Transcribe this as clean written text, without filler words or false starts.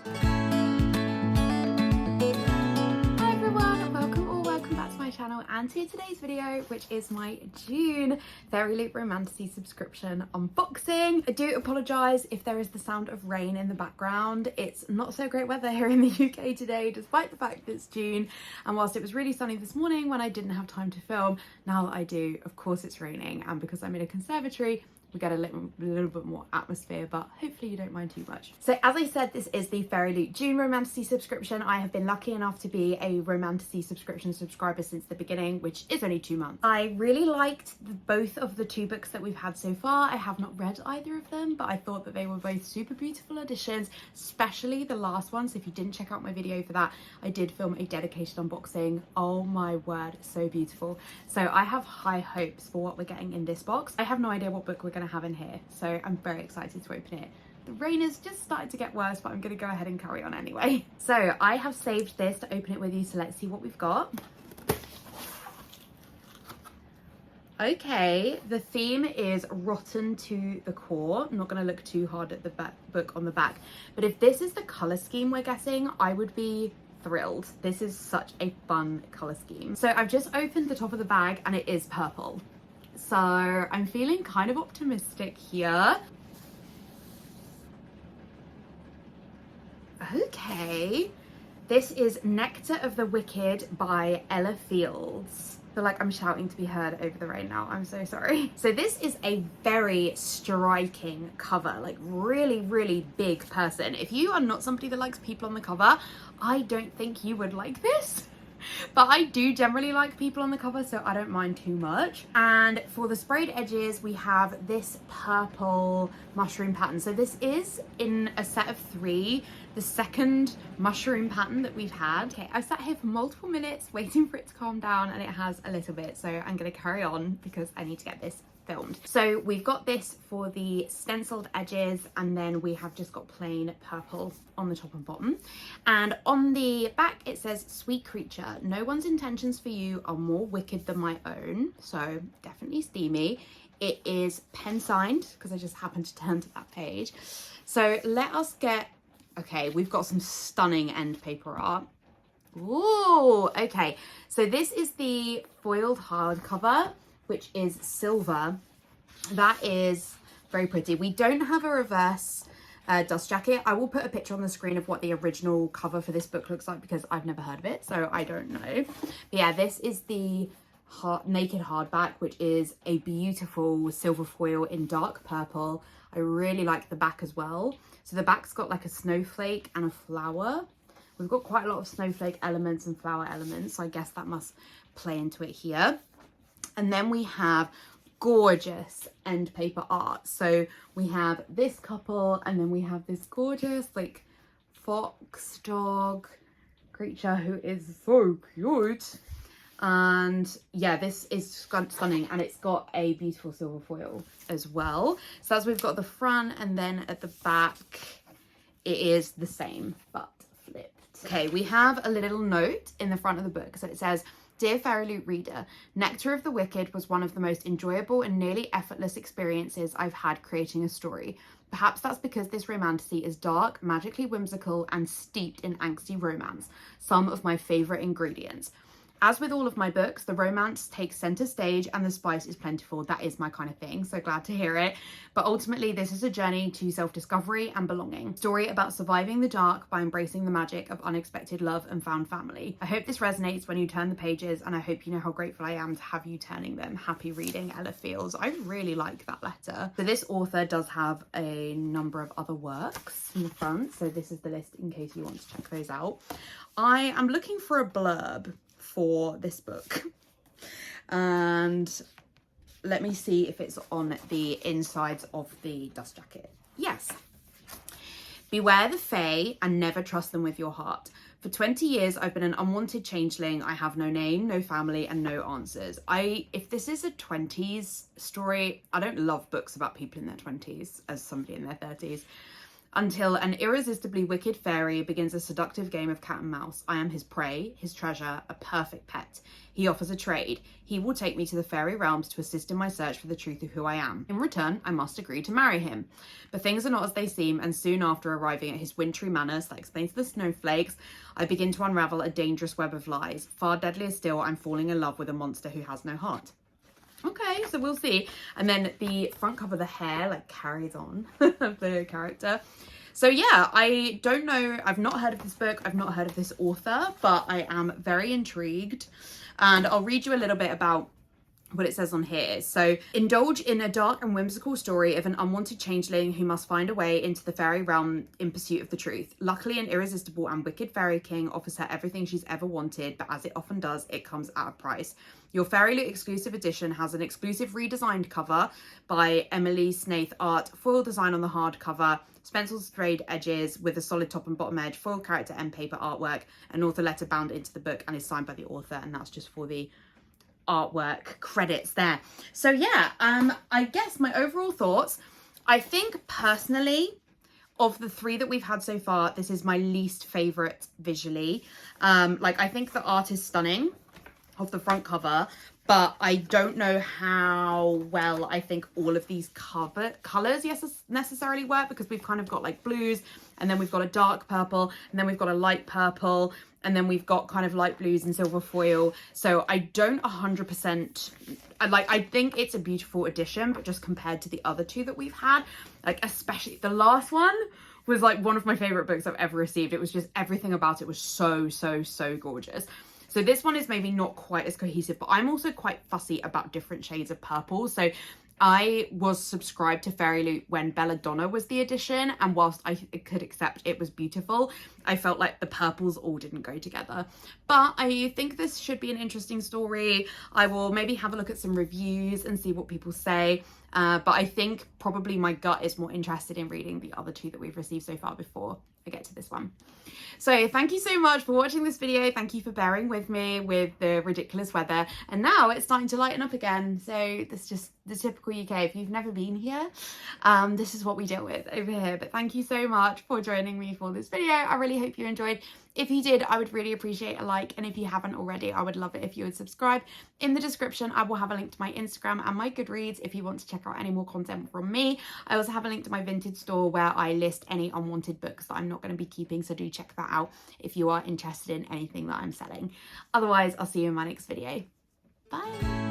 Hi everyone, welcome back to my channel and to today's video, which is my June Fairyloot Romantasy subscription unboxing. I do apologise if there is the sound of rain in the background. It's not so great weather here in the UK today, despite the fact that it's June, and whilst it was really sunny this morning when I didn't have time to film, now that I do, of course it's raining, and because I'm in a conservatory, we get a little bit more atmosphere, but hopefully you don't mind too much. So as I said, this is the Fairyloot June Romantasy subscription. I have been lucky enough to be a Romantasy subscription subscriber since the beginning, which is only 2 months. I really liked both of the 2 books that we've had so far. I have not read either of them, but I thought that they were both super beautiful additions, especially the last one. So if you didn't check out my video for that, I did film a dedicated unboxing. Oh my word, so beautiful. So I have high hopes for what we're getting in this box. I have no idea what book we're going to have in here, so I'm very excited to open it. The rain has just started to get worse, but I'm going to go ahead and carry on anyway. So I have saved this to open it with you, so let's see what we've got. Okay, the theme is rotten to the core. I'm not going to look too hard at the book on the back, but if this is the colour scheme we're getting, I would be thrilled. This is such a fun colour scheme. So I've just opened the top of the bag and it is purple. So I'm feeling kind of optimistic here. Okay, this is Nectar of the Wicked by Ella Fields. I feel like I'm shouting to be heard over the rain now. I'm so sorry. So this is a very striking cover, like really big person. If you are not somebody that likes people on the cover, I don't think you would like this. But I do generally like people on the cover, so I don't mind too much. And for the sprayed edges, we have this purple mushroom pattern. So this is in a set of 3, the second mushroom pattern that we've had. Okay, I've sat here for multiple minutes waiting for it to calm down, and it has a little bit. So I'm going to carry on because I need to get this filmed. So we've got this for the stenciled edges, and then we have just got plain purple on the top and bottom. And on the back it says, "Sweet creature, no one's intentions for you are more wicked than my own." So definitely steamy. It is pen signed because I just happened to turn to that page. So let us get, okay, we've got some stunning end paper art. Ooh, okay, so this is the foiled hardcover, which is silver. That is very pretty. We don't have a reverse dust jacket. I will put a picture on the screen of what the original cover for this book looks like because I've never heard of it, so I don't know. But yeah, this is the naked hardback, which is a beautiful silver foil in dark purple. I really like the back as well. So the back's got like a snowflake and a flower. We've got quite a lot of snowflake elements and flower elements, so I guess that must play into it here. And then we have gorgeous end paper art. So we have this couple, and then we have this gorgeous like fox dog creature who is so cute. And yeah, this is stunning, and it's got a beautiful silver foil as well. So as we've got the front, and then at the back it is the same but flipped. Okay, we have a little note in the front of the book. So it says, "Dear Fairyloot reader, Nectar of the Wicked was one of the most enjoyable and nearly effortless experiences I've had creating a story. Perhaps that's because this romantasy is dark, magically whimsical, and steeped in angsty romance, some of my favourite ingredients. As with all of my books, the romance takes centre stage and the spice is plentiful." That is my kind of thing, so glad to hear it. "But ultimately, this is a journey to self-discovery and belonging. Story about surviving the dark by embracing the magic of unexpected love and found family. I hope this resonates when you turn the pages, and I hope you know how grateful I am to have you turning them. Happy reading, Ella Fields." I really like that letter. So this author does have a number of other works in the front, so this is the list in case you want to check those out. I am looking for a blurb for this book, and let me see if it's on the insides of the dust jacket. Yes. "Beware the fae and never trust them with your heart. For 20 years I've been an unwanted changeling. I have no name, no family, and no answers." If this is a 20s story, I don't love books about people in their 20s as somebody in their 30s. until an irresistibly wicked fairy begins a seductive game of cat and mouse. I am his prey, his treasure, a perfect pet. He offers a trade. He will take me to the fairy realms to assist in my search for the truth of who I am. In return, I must agree to marry him. But things are not as they seem, and soon after arriving at his wintry manors that explains the snowflakes, I begin to unravel a dangerous web of lies. Far deadlier still, I'm falling in love with a monster who has no heart. Okay, so we'll see. And then the front cover, the hair like carries on of the character. So yeah, I don't know. I've not heard of this book. I've not heard of this author, but I am very intrigued. And I'll read you a little bit about what it says on here. So, indulge in a dark and whimsical story of an unwanted changeling who must find a way into the fairy realm in pursuit of the truth. Luckily, an irresistible and wicked fairy king offers her everything she's ever wanted, but as it often does, it comes at a price. Your Fairyloot exclusive edition has an exclusive redesigned cover by Emily Snaith Art, foil design on the hardcover, stencil sprayed edges with a solid top and bottom edge, foil character and paper artwork, an author letter bound into the book and is signed by the author, and that's just for the artwork credits there. So yeah, I guess my overall thoughts, I think personally of the three that we've had so far, this is my least favorite visually. Like, I think the art is stunning of the front cover, but I don't know how well I think all of these colors necessarily work, because we've kind of got like blues, and then we've got a dark purple, and then we've got a light purple, and then we've got kind of light blues and silver foil. So I don't 100%, I think it's a beautiful addition, but just compared to the other two that we've had, like especially the last one was like one of my favorite books I've ever received. It was just, everything about it was so gorgeous. So this one is maybe not quite as cohesive, but I'm also quite fussy about different shades of purple. So I was subscribed to Fairyloot when Belladonna was the edition, and whilst I could accept it was beautiful, I felt like the purples all didn't go together. But I think this should be an interesting story. I will maybe have a look at some reviews and see what people say. But I think probably my gut is more interested in reading the other two that we've received so far before I get to this one. So thank you so much for watching this video. Thank you for bearing with me with the ridiculous weather. And now it's starting to lighten up again. So that's just the typical UK. If you've never been here, this is what we deal with over here. But thank you so much for joining me for this video. I really hope you enjoyed. If you did, I would really appreciate a like. And if you haven't already, I would love it if you would subscribe. In the description, I will have a link to my Instagram and my Goodreads if you want to check out any more content from me. I also have a link to my vintage store where I list any unwanted books that I'm not going to be keeping. So do check that out if you are interested in anything that I'm selling. Otherwise, I'll see you in my next video. Bye.